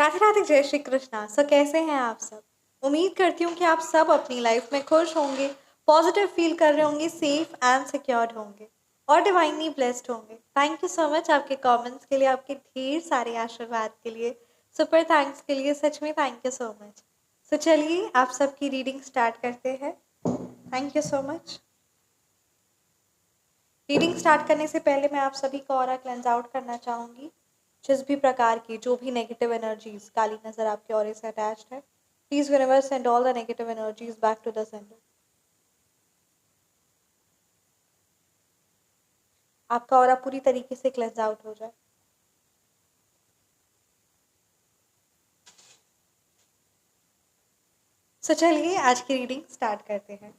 राधे राधे, जय श्री कृष्णा। सो कैसे हैं आप सब? उम्मीद करती हूँ कि आप सब अपनी लाइफ में खुश होंगे, पॉजिटिव फील कर रहे होंगे, सेफ एंड सिक्योर्ड होंगे और डिवाइनली ब्लेस्ड होंगे। थैंक यू सो मच आपके कमेंट्स के लिए, आपके ढेर सारे आशीर्वाद के लिए, सुपर थैंक्स के लिए। सच में थैंक यू सो मच। सो चलिए आप सबकी रीडिंग स्टार्ट करते हैं। Thank you so much. Reading start करने से पहले मैं आप सभी को ऑरा क्लेंस आउट करना चाहूंगी। जिस भी प्रकार की जो भी नेगेटिव एनर्जीज काली नजर आपके ऑरे से अटैच्ड है, please universe send all the negative energies back to the centre. आपका ऑरा पूरी तरीके से क्लेंस आउट हो जाए। सो चलिए आज की रीडिंग स्टार्ट करते हैं।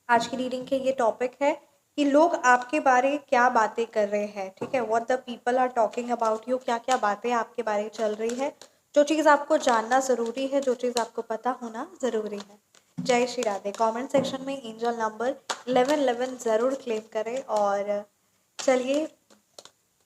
आज की रीडिंग के ये टॉपिक है कि लोग आपके बारे क्या बातें कर रहे हैं। ठीक है, what the people are talking about you, क्या क्या बातें आपके बारे में चल रही है, जो चीज़ आपको जानना ज़रूरी है, जो चीज़ आपको पता होना ज़रूरी है। जय श्री राधे। कमेंट सेक्शन में एंजल नंबर 1111 ज़रूर क्लेम करें। और चलिए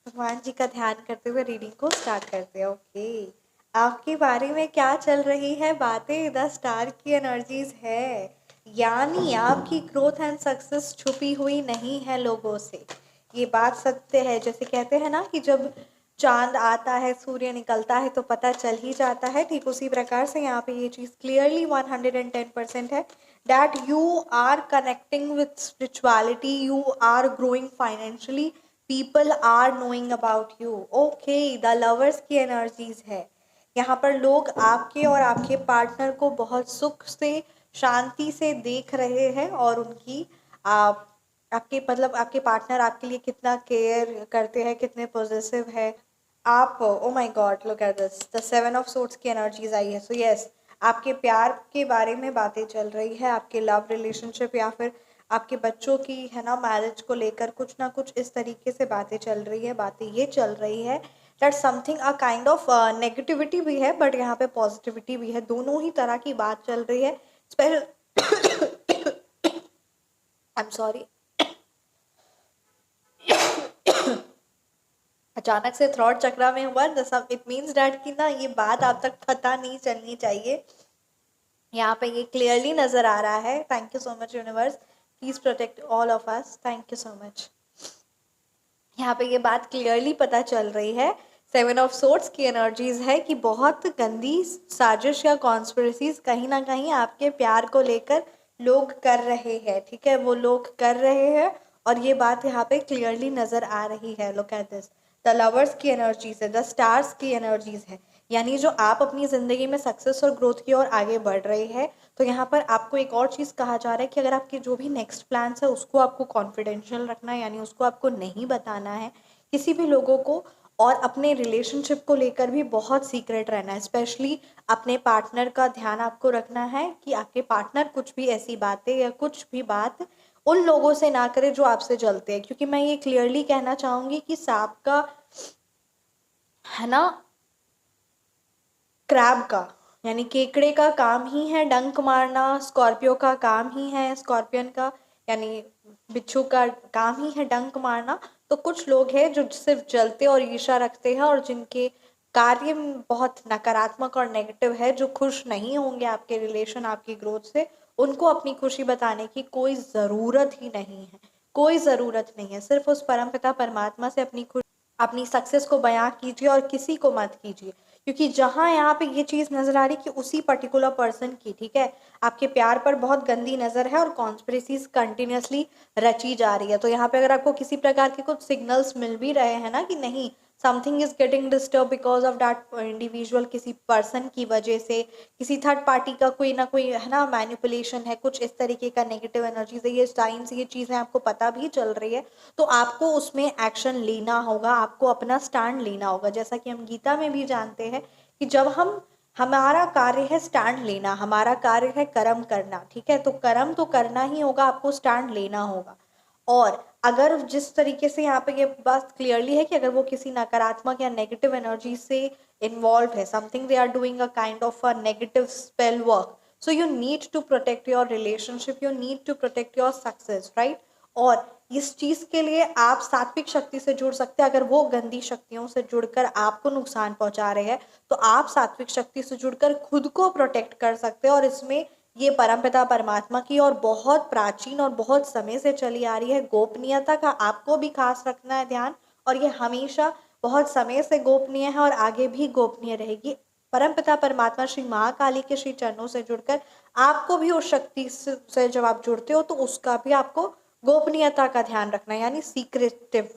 भगवान जी का ध्यान करते हुए रीडिंग को स्टार्ट करते हैं। ओके, आपके बारे में क्या चल रही है बातें? 10 स्टार की एनर्जीज है, यानी आपकी ग्रोथ एंड सक्सेस छुपी हुई नहीं है लोगों से। ये बात सत्य है। जैसे कहते हैं ना कि जब चांद आता है, सूर्य निकलता है तो पता चल ही जाता है, ठीक उसी प्रकार से यहाँ पे ये चीज़ क्लियरली 110% है that you are connecting with spirituality, you are growing financially, people are knowing about you. Okay, the lovers की एनर्जीज है यहाँ पर। लोग आपके और आपके पार्टनर को बहुत सुख से, शांति से देख रहे हैं और उनकी आपके मतलब आपके पार्टनर आपके लिए कितना केयर करते हैं, कितने पॉजिटिव है आप। Oh my God, look at this, the 7 of swords की एनर्जीज आई है। सो यस, आपके प्यार के बारे में बातें चल रही है, आपके लव रिलेशनशिप या फिर आपके बच्चों की है ना, मैरिज को लेकर कुछ ना कुछ इस तरीके से बातें चल रही है। बातें ये चल रही है that something a kind of negativity भी है, बट यहाँ पे पॉजिटिविटी भी है। दोनों ही तरह की बात चल रही है। आई एम सॉरी, अचानक से थ्रॉट चक्रा में हुआ। इट मीन्स डैट कि ना ये बात आप तक पता नहीं चलनी चाहिए। यहाँ पे ये क्लियरली नजर आ रहा है। Thank you so much universe, please protect all of us. Thank you so much. यहाँ पे ये बात क्लियरली पता चल रही है, 7 ऑफ सोर्ड्स की एनर्जीज है कि बहुत गंदी साजिश या कॉन्स्पिरेसीज कहीं ना कहीं आपके प्यार को लेकर लोग कर रहे हैं। ठीक है, वो लोग कर रहे हैं और ये बात यहाँ पे क्लियरली नजर आ रही है। Look at this, the lovers की एनर्जीज है, द स्टार्स की एनर्जीज है, यानी जो आप अपनी ज़िंदगी में सक्सेस और ग्रोथ की ओर आगे बढ़ रहे हैं। तो यहाँ पर आपको एक और चीज़ कहा जा रहा है कि अगर आपके जो भी नेक्स्ट प्लान्स है उसको आपको कॉन्फिडेंशियल रखना है, यानी उसको आपको नहीं बताना है किसी भी लोगों को। और अपने रिलेशनशिप को लेकर भी बहुत सीक्रेट रहना है। स्पेशली अपने पार्टनर का ध्यान आपको रखना है कि आपके पार्टनर कुछ भी ऐसी बातें या कुछ भी बात उन लोगों से ना करे जो आपसे जलते हैं। क्योंकि मैं ये क्लियरली कहना चाहूँगी कि सांप का है ना, क्रैब का यानी केकड़े का काम ही है डंक मारना, स्कॉर्पियो का काम ही है, स्कॉर्पियन का यानी बिच्छू का काम ही है डंक मारना। तो कुछ लोग हैं जो सिर्फ जलते और ईर्ष्या रखते हैं और जिनके कार्य बहुत नकारात्मक और नेगेटिव है, जो खुश नहीं होंगे आपके रिलेशन, आपकी ग्रोथ से। उनको अपनी खुशी बताने की कोई ज़रूरत ही नहीं है, कोई ज़रूरत नहीं है। सिर्फ उस परमपिता परमात्मा से अपनी खुशी, अपनी सक्सेस को बयां कीजिए और किसी को मत कीजिए। क्योंकि जहाँ यहाँ पे ये चीज़ नज़र आ रही कि उसी पर्टिकुलर पर्सन की, ठीक है, आपके प्यार पर बहुत गंदी नज़र है और कॉन्स्पिरेसीज कंटिन्यूसली रची जा रही है। तो यहाँ पे अगर आपको किसी प्रकार के कुछ सिग्नल्स मिल भी रहे हैं ना कि नहीं, something is getting disturb because of that individual, किसी पर्सन की वजह से, किसी थर्ड पार्टी का कोई ना कोई है ना मैनिपुलेशन है, कुछ इस तरीके का नेगेटिव एनर्जीज है, ये साइंस, ये चीज़ें आपको पता भी चल रही है, तो आपको उसमें एक्शन लेना होगा, आपको अपना स्टैंड लेना होगा। जैसा कि हम गीता में भी जानते हैं कि जब हमारा कार्य है स्टैंड लेना, हमारा कार्य है कर्म करना, ठीक है, तो कर्म तो करना ही होगा, आपको स्टैंड लेना होगा। और अगर जिस तरीके से यहाँ पे ये बात क्लियरली है कि अगर वो किसी नकारात्मक या नेगेटिव एनर्जी से इन्वॉल्व है, something they are doing a kind of a negative spell work, so you need to protect your relationship, you need to protect your success, right? और इस चीज़ के लिए आप सात्विक शक्ति से जुड़ सकते हैं। अगर वो गंदी शक्तियों से जुड़कर आपको नुकसान पहुंचा रहे हैं तो आप सात्विक शक्ति से जुड़कर खुद को प्रोटेक्ट कर सकते हैं। और इसमें ये परमपिता परमात्मा की और बहुत प्राचीन और बहुत समय से चली आ रही है गोपनीयता का आपको भी खास रखना है ध्यान। और ये हमेशा बहुत समय से गोपनीय है और आगे भी गोपनीय रहेगी। परमपिता परमात्मा श्री महाकाली के श्री चरणों से जुड़कर आपको भी उस शक्ति से जब आप जुड़ते हो तो उसका भी आपको गोपनीयता का ध्यान रखना है, यानी secretive.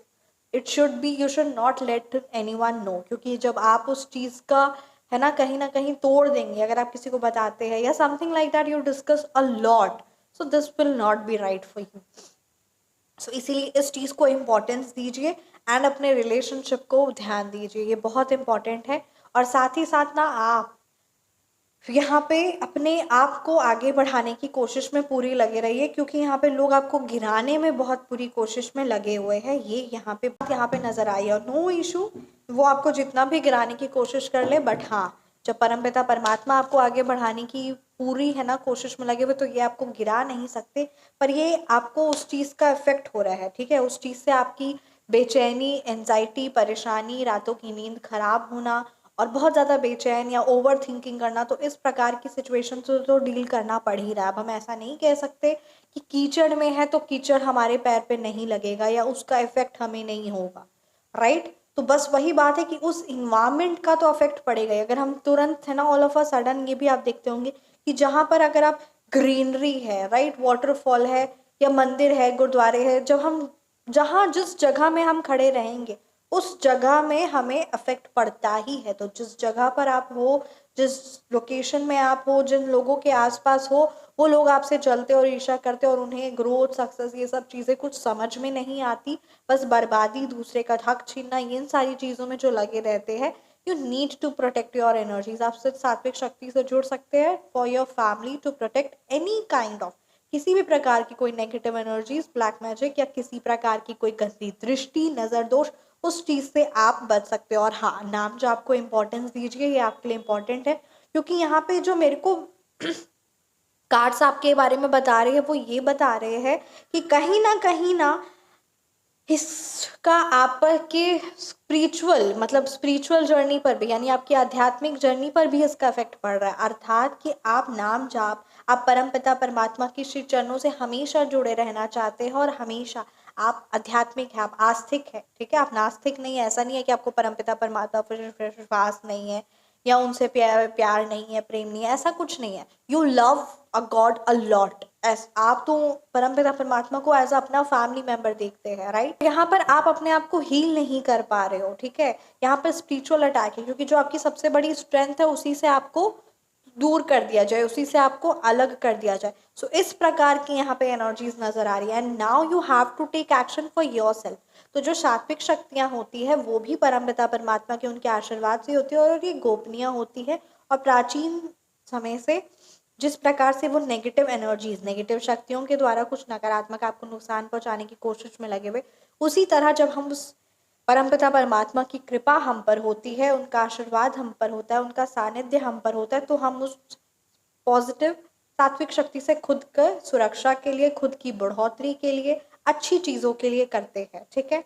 It should be, you should not let anyone know, क्योंकि जब आप उस चीज़ का है ना कहीं तोड़ देंगे, अगर आप किसी को बताते हैं या something like that, you discuss a lot, so this will not be right for you. So इसीलिए इस चीज़ को इम्पोर्टेंस दीजिए एंड अपने रिलेशनशिप को ध्यान दीजिए, ये बहुत इंपॉर्टेंट है। और साथ ही साथ ना आप यहाँ पे अपने आप को आगे बढ़ाने की कोशिश में पूरी लगे रहिए, क्योंकि यहाँ पे लोग आपको गिराने में बहुत पूरी कोशिश में लगे हुए हैं। ये यहाँ पे नजर आई है। नो इशू, वो आपको जितना भी गिराने की कोशिश कर ले, बट हाँ, जब परमपिता परमात्मा आपको आगे बढ़ाने की पूरी है ना कोशिश में लगे हुए, तो ये आपको गिरा नहीं सकते। पर ये आपको उस चीज़ का इफेक्ट हो रहा है, ठीक है, उस चीज़ से आपकी बेचैनी, एंजाइटी, परेशानी, रातों की नींद खराब होना और बहुत ज़्यादा बेचैन या ओवर थिंकिंग करना, तो इस प्रकार की सिचुएशन से तो डील करना पड़ ही रहा है। अब हम ऐसा नहीं कह सकते कि कीचड़ में है तो कीचड़ हमारे पैर पे नहीं लगेगा या उसका इफेक्ट हमें नहीं होगा, राइट। तो बस वही बात है कि उस इन्वायरमेंट का तो अफेक्ट पड़ेगा ही। अगर हम तुरंत है ना ऑल ऑफ अ सडन, ये भी आप देखते होंगे कि जहाँ पर अगर आप ग्रीनरी है, राइट, वाटरफॉल है या मंदिर है, गुरुद्वारे है, जब हम जहाँ जिस जगह में हम खड़े रहेंगे उस जगह में हमें अफेक्ट पड़ता ही है। तो जिस जगह पर आप हो, जिस लोकेशन में आप हो, जिन लोगों के आसपास हो, वो लोग आपसे जलते और ईर्ष्या करते और उन्हें ग्रोथ, सक्सेस, ये सब चीज़ें कुछ समझ में नहीं आती। बस बर्बादी, दूसरे का हक छीनना, इन सारी चीज़ों में जो लगे रहते हैं। You need to protect your energies. आप सिर्फ सात्विक शक्ति से जुड़ सकते हैं for your family, to protect any kind of, किसी भी प्रकार की कोई नेगेटिव एनर्जीज, ब्लैक मैजिक या किसी प्रकार की कोई गंदी दृष्टि, नजर दोष, उस चीज से आप बच सकते हो। और हाँ, नाम जो आपको इम्पोर्टेंस दीजिए, ये आपके लिए इम्पोर्टेंट है, क्योंकि यहाँ पे जो मेरे को कार्ड्स आपके बारे में बता रहे हैं वो ये बता रहे हैं कि कहीं ना इसका आपके स्पिरिचुअल, मतलब स्पिरिचुअल जर्नी पर भी, यानी आपकी आध्यात्मिक जर्नी पर भी इसका इफेक्ट पड़ रहा है। अर्थात कि आप नाम जाप, आप परमपिता परमात्मा की श्री चरणों से हमेशा जुड़े रहना चाहते हैं और हमेशा आप आध्यात्मिक है, आप आस्तिक है, ठीक है, आप नास्तिक नहीं है। ऐसा नहीं है कि आपको परमपिता परमात्मा पर विश्वास नहीं है या उनसे प्यार नहीं है, प्रेम नहीं है, ऐसा कुछ नहीं है। You love a God a lot, S आप तो परमपिता परमात्मा को एज अपना फैमिली मेंबर देखते हैं, राइट। यहाँ पर आप अपने आप को हील नहीं कर पा रहे हो, ठीक है, यहाँ पर स्पिरिचुअल अटैक है, क्योंकि जो आपकी सबसे बड़ी स्ट्रेंथ है उसी से आपको दूर कर दिया जाए, उसी से आपको अलग कर दिया जाए। सो इस प्रकार की यहाँ पे एनर्जीज नजर आ रही है and now you have to take action for yourself. तो जो सात्विक शक्तियाँ होती है वो भी परमपिता परमात्मा के उनके आशीर्वाद से होती है और ये गोपनीय होती है। और प्राचीन समय से जिस प्रकार से वो नेगेटिव एनर्जीज, नेगेटिव शक्तियों के द्वारा कुछ नकारात्मक आपको नुकसान पहुंचाने की कोशिश में लगे हुए, उसी तरह जब हम उस परमपिता परमात्मा की कृपा हम पर होती है, उनका आशीर्वाद हम पर होता है, उनका सानिध्य हम पर होता है, तो हम उस पॉजिटिव सात्विक शक्ति से खुद का सुरक्षा के लिए, खुद की बढ़ोतरी के लिए, अच्छी चीजों के लिए करते हैं, ठीक है।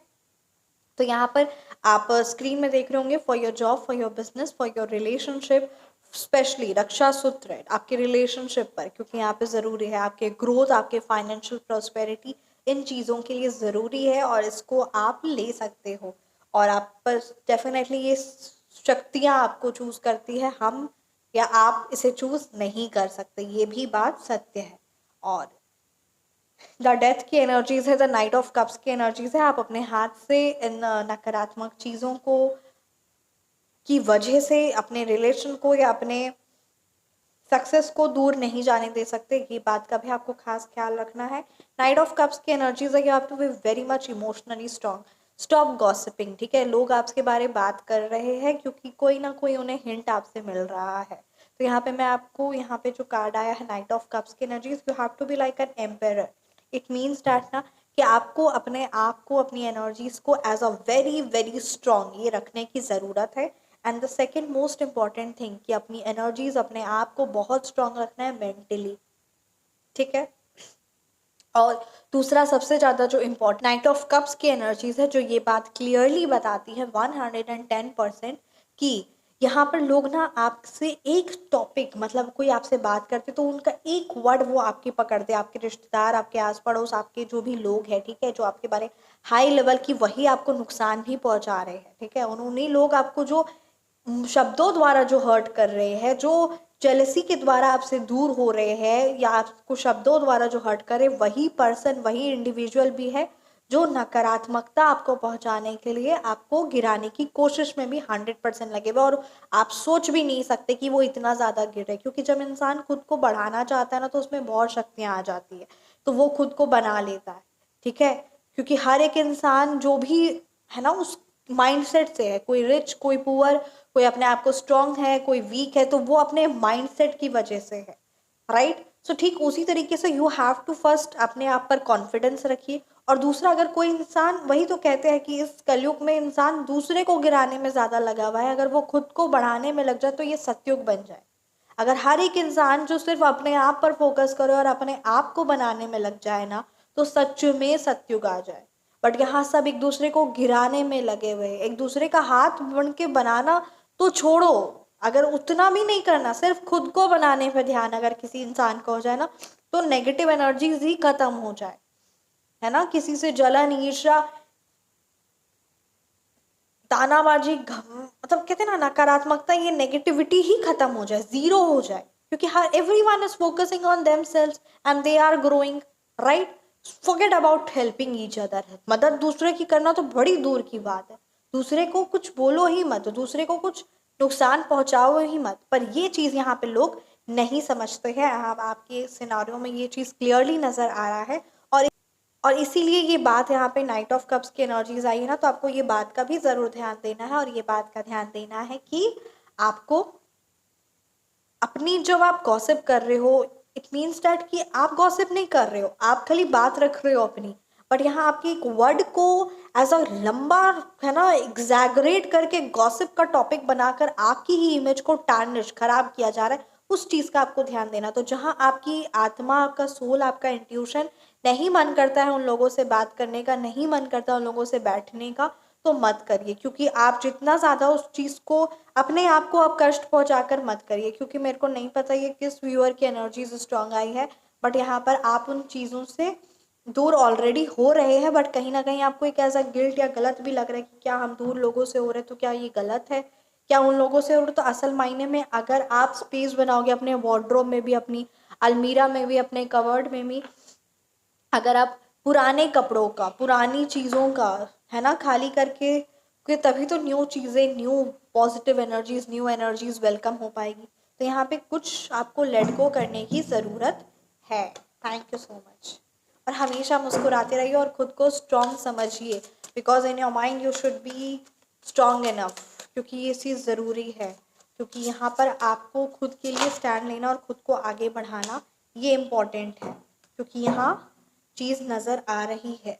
तो यहाँ पर आप स्क्रीन में देख रहे होंगे for your job, for your business, for your relationship, specially रक्षा सूत्र आपके रिलेशनशिप पर, क्योंकि यहाँ पे ज़रूरी है आपके ग्रोथ, आपके फाइनेंशियल प्रॉस्पेरिटी, इन चीज़ों के लिए ज़रूरी है और इसको आप ले सकते हो। और आप पर डेफिनेटली ये शक्तियाँ आपको चूज़ करती है, हम या आप इसे चूज़ नहीं कर सकते, ये भी बात सत्य है। और द डेथ की एनर्जीज है, द नाइट ऑफ कप्स की एनर्जीज है। आप अपने हाथ से इन नकारात्मक चीज़ों को की वजह से अपने रिलेशन को या अपने सक्सेस को दूर नहीं जाने दे सकते, ये बात का भी आपको खास ख्याल रखना है। नाइट ऑफ कप्स की एनर्जीज है कि आप to be very much emotionally strong, stop gossiping, ठीक है, लोग आपके बारे में बात कर रहे हैं क्योंकि कोई ना कोई उन्हें हिंट आपसे मिल रहा है। तो यहाँ पे मैं आपको, यहाँ पे जो कार्ड आया है नाइट ऑफ कप्स की energies, you have to be like an empire. It means that ना कि आपको अपने आप को, अपनी एनर्जीज को as a very very strong ये रखने की ज़रूरत है। And the second most important thing कि अपनी एनर्जीज, अपने आप को बहुत स्ट्रॉन्ग रखना है मेंटली, ठीक है। और दूसरा सबसे ज़्यादा जो इम्पोर्टेंट नाइट ऑफ कप्स की एनर्जीज है, जो ये बात क्लियरली बताती है 110% कि यहाँ पर लोग ना आपसे एक टॉपिक, मतलब कोई आपसे बात करते तो उनका एक वर्ड वो आपकी पकड़ते, आपके रिश्तेदार, आपके आस पड़ोस, आपके जो भी लोग हैं, ठीक है, जो आपके बारे हाई लेवल की, वही आपको नुकसान भी पहुंचा रहे हैं, ठीक है। उन्हीं लोग आपको जो शब्दों द्वारा जो हर्ट कर रहे हैं, जो जेलसी के द्वारा आपसे दूर हो रहे हैं या आपको शब्दों द्वारा जो हर्ट करे, वही पर्सन, वही इंडिविजुअल भी है जो नकारात्मकता आपको पहुंचाने के लिए आपको गिराने की कोशिश में भी 100% लगे हुए। और आप सोच भी नहीं सकते कि वो इतना ज़्यादा गिरे, क्योंकि जब इंसान खुद को बढ़ाना चाहता है ना, तो उसमें बहुत शक्तियाँ आ जाती है, तो वो खुद को बना लेता है, ठीक है। क्योंकि हर एक इंसान जो भी है ना, उस माइंडसेट से है, कोई रिच, कोई पुअर, कोई अपने आप को स्ट्रांग है, कोई वीक है, तो वो अपने माइंडसेट की वजह से है, राइट। सो ठीक उसी तरीके से यू हैव टू फर्स्ट अपने आप पर कॉन्फिडेंस रखिए। और दूसरा, अगर कोई इंसान, वही तो कहते हैं कि इस कलयुग में इंसान दूसरे को गिराने में ज्यादा लगा हुआ है, अगर वो खुद को बढ़ाने में लग जाए तो ये सतयुग बन जाए। अगर हर एक इंसान जो सिर्फ अपने आप पर फोकस करे और अपने आप को बनाने में लग जाए ना, तो सच में सतयुग आ जाए। बट यहाँ सब एक दूसरे को गिराने में लगे हुए, एक दूसरे का हाथ बन के बनाना तो छोड़ो, अगर उतना भी नहीं करना, सिर्फ खुद को बनाने पे ध्यान अगर किसी इंसान को हो जाए ना, तो नेगेटिव एनर्जीज ही खत्म हो जाए, है ना। किसी से जलन, ईर्ष्या, तानाबाजी, मतलब कहते हैं ना, नकारात्मकता, ये नेगेटिविटी ही खत्म हो जाए, जीरो हो जाए, क्योंकि हर everyone is focusing on themselves and they are growing, right. Forget about helping each other. मदद दूसरे की करना तो बड़ी दूर की बात है, दूसरे को कुछ बोलो ही मत, दूसरे को कुछ नुकसान पहुंचाओ ही मत। पर ये चीज यहाँ पे लोग नहीं समझते हैं। आपके सिनारियों में ये चीज क्लियरली नजर आ रहा है। और इसीलिए ये बात यहाँ पे नाइट ऑफ कप्स की एनर्जीज आई है ना, तो आपको ये बात का भी जरूर ध्यान देना है। और ये बात का ध्यान देना है कि आपको अपनी, जब आप गॉसिप कर रहे हो, इट मीन्स दैट कि आप गॉसिप नहीं कर रहे हो, आप खाली बात रख रहे हो अपनी, बट यहाँ आपकी एक वर्ड को एज अ लंबा, है ना, एग्जैगरेट करके गॉसिप का टॉपिक बनाकर आपकी ही इमेज को टार्निश, खराब किया जा रहा है। उस चीज का आपको ध्यान देना। तो जहाँ आपकी आत्मा, आपका सोल, आपका इंट्यूशन नहीं मन करता है उन लोगों से बात करने का, नहीं मन करता उन लोगों से बैठने का, तो मत करिए। क्योंकि आप जितना ज्यादा उस चीज को, अपने आप को आप कष्ट पहुंचाकर मत करिए। क्योंकि मेरे को नहीं पता ये किस व्यूअर की एनर्जीज स्ट्रांग आई है, बट यहाँ पर आप उन चीजों से दूर ऑलरेडी हो रहे हैं, बट कहीं ना कहीं आपको एक ऐसा गिल्ट या गलत भी लग रहा है कि क्या हम दूर लोगों से हो रहे हैं, तो क्या ये गलत है, क्या उन लोगों से हो रहे। तो असल मायने में अगर आप स्पेस बनाओगे अपने वार्डरोब में भी, अपनी अलमीरा में भी, अपने कवर्ड में भी, अगर आप पुराने कपड़ों का, पुरानी चीज़ों का, है ना, खाली करके तभी तो न्यू चीज़ें, new positive energies, new energies welcome हो पाएगी। तो यहाँ पे कुछ आपको लेट गो करने की ज़रूरत है। Thank you so much. और हमेशा मुस्कुराते रहिए और खुद को स्ट्रॉन्ग समझिए, because in your mind you should be strong enough, क्योंकि ये चीज़ ज़रूरी है। क्योंकि यहाँ पर आपको खुद के लिए स्टैंड लेना और खुद को आगे बढ़ाना, ये इम्पॉर्टेंट है। क्योंकि यहाँ चीज नजर आ रही है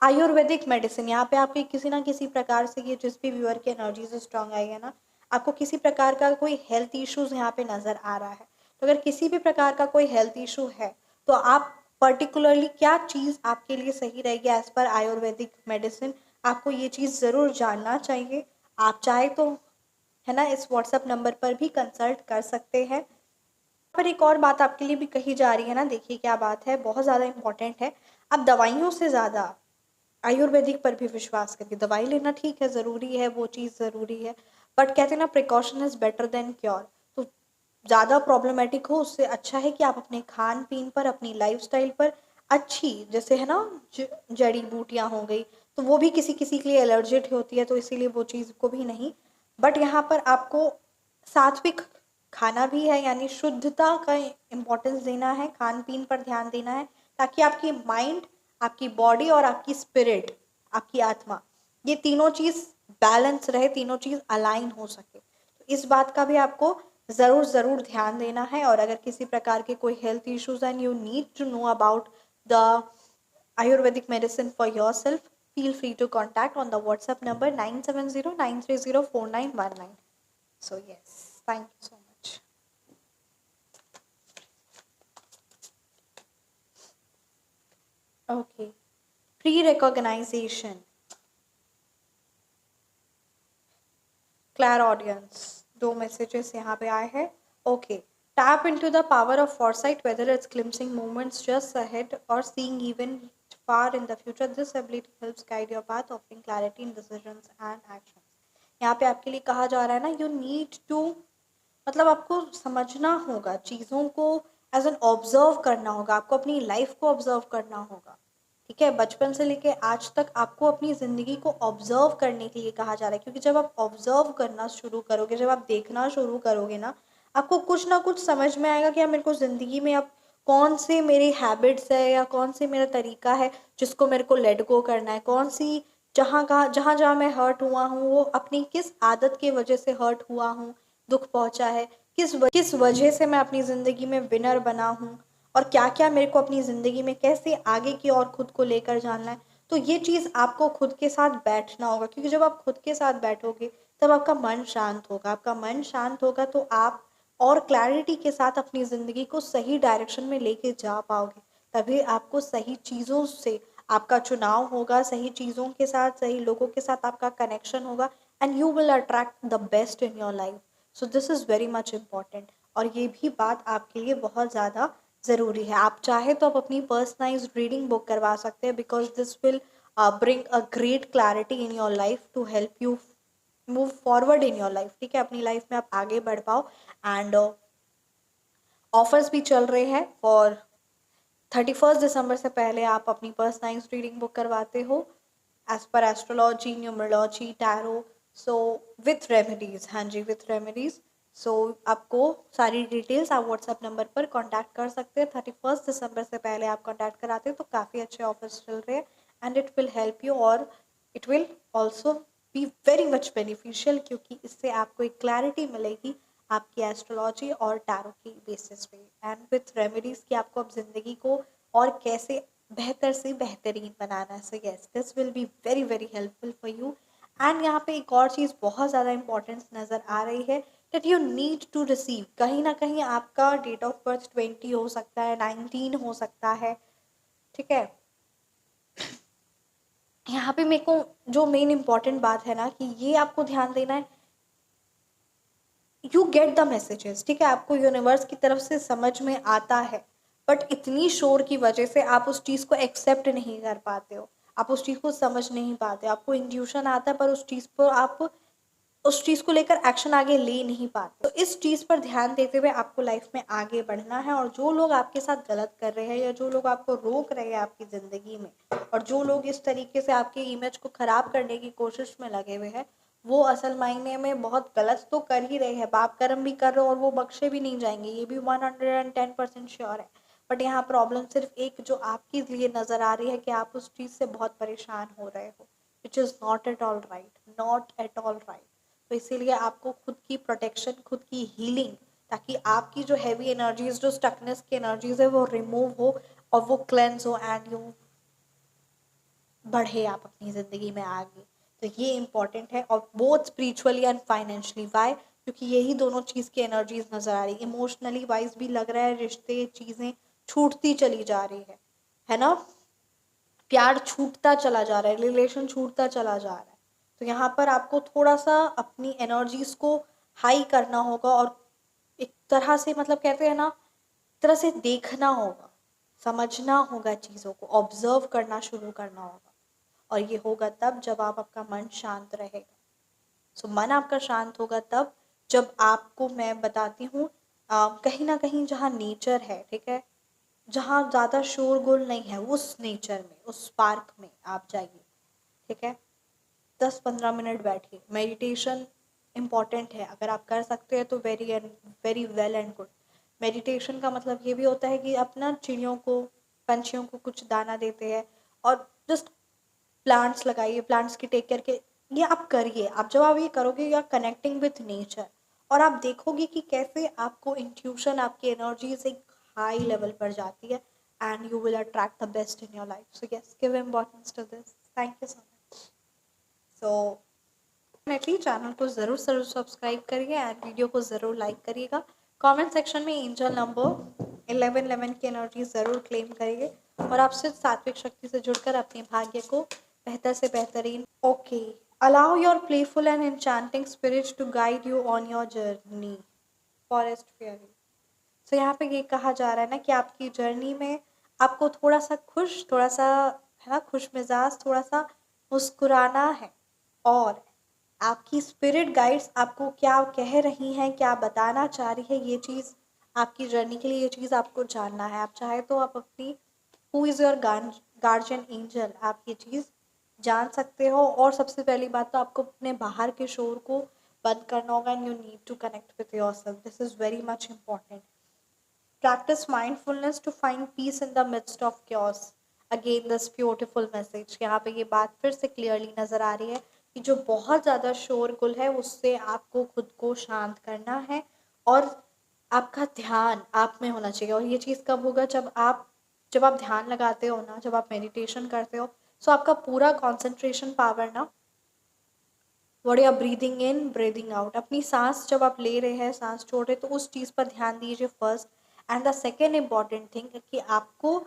आयुर्वेदिक मेडिसिन, यहाँ पे आपके किसी ना किसी प्रकार से, ये जिस भी व्यूअर की एनर्जी से स्ट्रांग आई है ना, आपको किसी प्रकार का कोई हेल्थ इश्यूज यहाँ पे नजर आ रहा है। तो अगर किसी भी प्रकार का कोई हेल्थ इशू है, तो आप पर्टिकुलरली क्या चीज आपके लिए सही रहेगी एज पर आयुर्वेदिक मेडिसिन, आपको ये चीज जरूर जानना चाहिए। आप चाहे तो, है ना, इस व्हाट्सएप नंबर पर भी कंसल्ट कर सकते हैं। पर एक और बात आपके लिए भी कही जा रही है ना, देखिए क्या बात है, बहुत ज़्यादा इंपॉर्टेंट है। आप दवाइयों से ज़्यादा आयुर्वेदिक पर भी विश्वास करिए। दवाई लेना ठीक है, ज़रूरी है, वो चीज़ ज़रूरी है, बट कहते हैं ना, precaution is better than cure. तो ज़्यादा प्रॉब्लमेटिक हो, उससे अच्छा है कि आप अपने खान पीन पर, अपनी लाइफस्टाइल पर अच्छी, जैसे है ना, जड़ी बूटियाँ हो गई, तो वो भी किसी किसी के लिए एलर्जिक होती है, तो इसीलिए वो चीज़ को भी नहीं। बट यहाँ पर आपको सात्विक खाना भी है, यानी शुद्धता का इम्पोर्टेंस देना है, खान पीन पर ध्यान देना है, ताकि आपकी माइंड, आपकी बॉडी और आपकी स्पिरिट, आपकी आत्मा, ये तीनों चीज बैलेंस रहे, तीनों चीज अलाइन हो सके। तो इस बात का भी आपको ज़रूर ज़रूर ध्यान देना है। और अगर किसी प्रकार के कोई health issues and you need to know about the Ayurvedic medicine for yourself, feel free to contact on the WhatsApp number 970-930-4919. So yes, thank you so much. Okay, pre recognization, clear audience, दो messages यहाँ पे आए हैं। Okay, tap into the power of foresight, whether it's glimpsing moments just ahead or seeing even far in the future. This ability helps guide your path, offering clarity in decisions and actions. यहाँ पे आपके लिए कहा जा रहा है ना, you need to, मतलब आपको समझना होगा चीज़ों को, एज एन ऑब्जर्व करना होगा, आपको अपनी लाइफ को ऑब्जर्व करना होगा। ठीक है, बचपन से लेके आज तक आपको अपनी ज़िंदगी को ऑब्जर्व करने के लिए कहा जा रहा है, क्योंकि जब आप ऑब्जर्व करना शुरू करोगे, जब आप देखना शुरू करोगे ना, आपको कुछ ना कुछ समझ में आएगा कि अब मेरे को ज़िंदगी में अब कौन से मेरे हैबिट्स है या कौन से मेरा तरीका है जिसको मेरे को लेट गो करना है, कौन सी जहाँ जहाँ मैं हर्ट हुआ हूँ वो अपनी किस आदत की वजह से हर्ट हुआ हूँ, दुख पहुँचा है, किस वजह से मैं अपनी ज़िंदगी में विनर बना हूँ, और क्या क्या मेरे को अपनी ज़िंदगी में कैसे आगे की और खुद को लेकर जाना है। तो ये चीज़ आपको खुद के साथ बैठना होगा, क्योंकि जब आप खुद के साथ बैठोगे तब आपका मन शांत होगा, आपका मन शांत होगा तो आप और क्लैरिटी के साथ अपनी ज़िंदगी को सही डायरेक्शन में लेके जा पाओगे। तभी आपको सही चीज़ों से आपका चुनाव होगा, सही चीज़ों के साथ, सही लोगों के साथ आपका कनेक्शन होगा, and you will attract the best in your life. So this is very much important, और ये भी बात आपके लिए बहुत ज़्यादा ज़रूरी है। आप चाहे तो आप अपनी पर्सनलाइज्ड रीडिंग बुक करवा सकते हैं, because this will bring a great clarity in your life to help you move forward in your life. ठीक है, अपनी लाइफ में आप आगे बढ़ पाओ। एंड ऑफर्स भी चल रहे हैं फॉर 31 दिसंबर से पहले आप अपनी पर्सनलाइज्ड रीडिंग बुक करवाते हो एज पर astrology, numerology, tarot, so with remedies. हाँ जी, विथ रेमेडीज। सो आपको सारी डिटेल्स आप व्हाट्सएप नंबर पर कांटेक्ट कर सकते हैं। 31 दिसंबर से पहले आप कांटेक्ट कराते हैं तो काफ़ी अच्छे ऑफर्स चल रहे हैं, and it will help you, और it will also be very much beneficial, क्योंकि इससे आपको एक क्लैरिटी मिलेगी आपकी एस्ट्रोलॉजी और टैरो की बेसिस पे, एंड विथ रेमेडीज कि आपको अब जिंदगी को और कैसे बेहतर से बेहतरीन बनाना है। So yes, this will be very very helpful for you. And यहाँ पे एक और चीज़ बहुत ज़्यादा इंपॉर्टेंस नज़र आ रही है, that you need to receive. कहीं ना कहीं आपका डेट ऑफ बर्थ 20 हो सकता है, 19 हो सकता है। ठीक है, यहाँ पे मेरे को जो मेन इंपॉर्टेंट बात है ना, कि ये आपको ध्यान देना है, यू गेट द मैसेजेस। ठीक है, आपको यूनिवर्स की तरफ से समझ में आता है, बट इतनी शोर की वजह से आप उस चीज़ को एक्सेप्ट नहीं कर पाते हो, आप उस चीज़ को समझ नहीं पाते। आपको इंट्यूशन आता है पर उस चीज़ पर आप उस चीज़ को लेकर एक्शन आगे ले नहीं पाते। तो इस चीज़ पर ध्यान देते हुए आपको लाइफ में आगे बढ़ना है, और जो लोग आपके साथ गलत कर रहे हैं या जो लोग आपको रोक रहे हैं आपकी ज़िंदगी में, और जो लोग इस तरीके से आपकी इमेज को ख़राब करने की कोशिश में लगे हुए हैं, वो असल मायने में बहुत गलत तो कर ही रहे हैं, पाप कर्म भी कर रहे हो, और वो बख्शे भी नहीं जाएंगे, ये भी 110% श्योर है। बट यहाँ प्रॉब्लम सिर्फ एक जो आपके लिए नज़र आ रही है कि आप उस चीज़ से बहुत परेशान हो रहे हो, which is not at all right, not at all right. तो इसीलिए आपको खुद की प्रोटेक्शन, खुद की हीलिंग, ताकि आपकी जो हैवी एनर्जीज, जो स्टकनेस की एनर्जीज है वो रिमूव हो और वो क्लेंस हो, एंड यू बढ़े आप अपनी ज़िंदगी में आगे। तो ये इम्पॉर्टेंट है, और both spiritually and financially. Why? क्योंकि यही दोनों चीज़ की एनर्जीज नज़र आ रही है। इमोशनली वाइज भी लग रहा है रिश्ते, चीज़ें छूटती चली जा रही है ना, प्यार छूटता चला जा रहा है, रिलेशन छूटता चला जा रहा है। तो यहाँ पर आपको थोड़ा सा अपनी एनर्जीज को हाई करना होगा, और एक तरह से, मतलब कहते हैं ना, तरह से देखना होगा, समझना होगा, चीज़ों को ऑब्जर्व करना शुरू करना होगा। और ये होगा तब जब आपका मन शांत रहेगा। सो मन आपका शांत होगा तब जब आपको, मैं बताती हूँ, कहीं ना कहीं जहाँ नेचर है, ठीक है, जहाँ ज़्यादा शोरगुल नहीं है, उस नेचर में, उस पार्क में आप जाइए। ठीक है, 10-15 मिनट बैठिए। मेडिटेशन इम्पॉर्टेंट है, अगर आप कर सकते हैं तो very and very well and good. Meditation का मतलब ये भी होता है कि अपना चिड़ियों को, पंछियों को कुछ दाना देते हैं, और जस्ट प्लांट्स लगाइए, प्लांट्स की टेक केयर के, ये आप करिए। आप जब आप ये करोगे, you are connecting with nature, और आप देखोगे कि कैसे आपको इंट्यूशन, आपकी एनर्जीज एक हाई लेवल पर जाती है, and you will attract the best in your life. So yes, give importance to this. Thank you so much. So definitely channel को ज़रूर ज़रूर सब्सक्राइब करिए, एंड वीडियो को ज़रूर लाइक करिएगा। कमेंट सेक्शन में एंजल नंबर 1111 की एनर्जी ज़रूर क्लेम करिए, और आप सिर्फ सात्विक शक्ति से जुड़कर अपने भाग्य को बेहतर से बेहतरीन। Okay, allow your playful and enchanting spirit to guide you on your journey. Forest fairy. So यहाँ पे ये कहा जा रहा है ना कि आपकी जर्नी में आपको थोड़ा सा खुश, थोड़ा सा है ना खुश मिजाज, थोड़ा सा मुस्कुराना है। और आपकी स्पिरिट गाइड्स आपको क्या कह रही हैं, क्या बताना चाह रही है, ये चीज़ आपकी जर्नी के लिए, ये चीज़ आपको जानना है। आप चाहे तो आप अपनी who is your guardian angel, आप ये चीज़ जान सकते हो। और सबसे पहली बात तो आपको अपने बाहर के शोर को बंद करना होगा and you need to connect with yourself. This is very much important. Practice mindfulness to find peace in the midst of chaos. Again this beautiful message, यहाँ पे ये बात फिर से क्लियरली नज़र आ रही है कि जो बहुत ज़्यादा शोरगुल है उससे आपको खुद को शांत करना है और आपका ध्यान आप में होना चाहिए। और ये चीज़ कब होगा, जब आप ध्यान लगाते हो ना, जब आप मेडिटेशन करते हो, सो आपका पूरा कॉन्सेंट्रेशन पावर ना, what you are breathing in breathing out, अपनी सांस जब आप ले रहे हैं, सांस छोड़ रहे, तो उस चीज़ पर ध्यान दीजिए first. And the second important thing कि आपको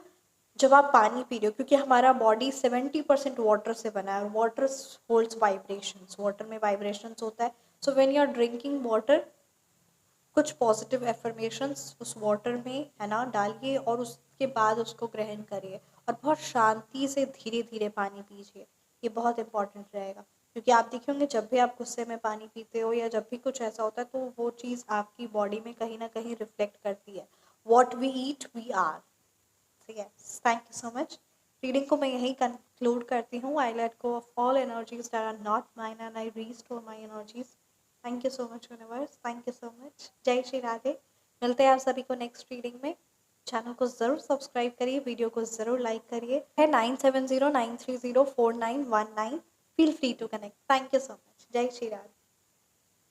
जब आप पानी पी रहे हो, क्योंकि हमारा बॉडी 70% वाटर से बना है, वाटर होल्ड्स वाइब्रेशंस, वाटर में वाइब्रेशंस होता है। So when you are drinking water, कुछ पॉजिटिव एफर्मेशंस उस वाटर में है ना डालिए और उसके बाद उसको ग्रहण करिए और बहुत शांति से धीरे धीरे पानी पीजिए। ये बहुत इंपॉर्टेंट रहेगा, क्योंकि आप देखे होंगे जब भी आप गुस्से में पानी पीते हो या जब भी कुछ ऐसा होता है तो वो चीज़ आपकी बॉडी में कहीं ना कहीं रिफ्लेक्ट करती है। What we eat we are. Yes, thank you so much. Reading को मैं यही कंक्लूड करती हूँ। I let go of all energies that are not mine and I restore my energies. Thank you so much universe, thank you so much. जय श्री राधे। मिलते हैं आप सभी को नेक्स्ट रीडिंग में। चैनल को ज़रूर सब्सक्राइब करिए, वीडियो को ज़रूर लाइक करिए। है 9709304919। Feel free to connect. Thank you so much. जय श्री राधे।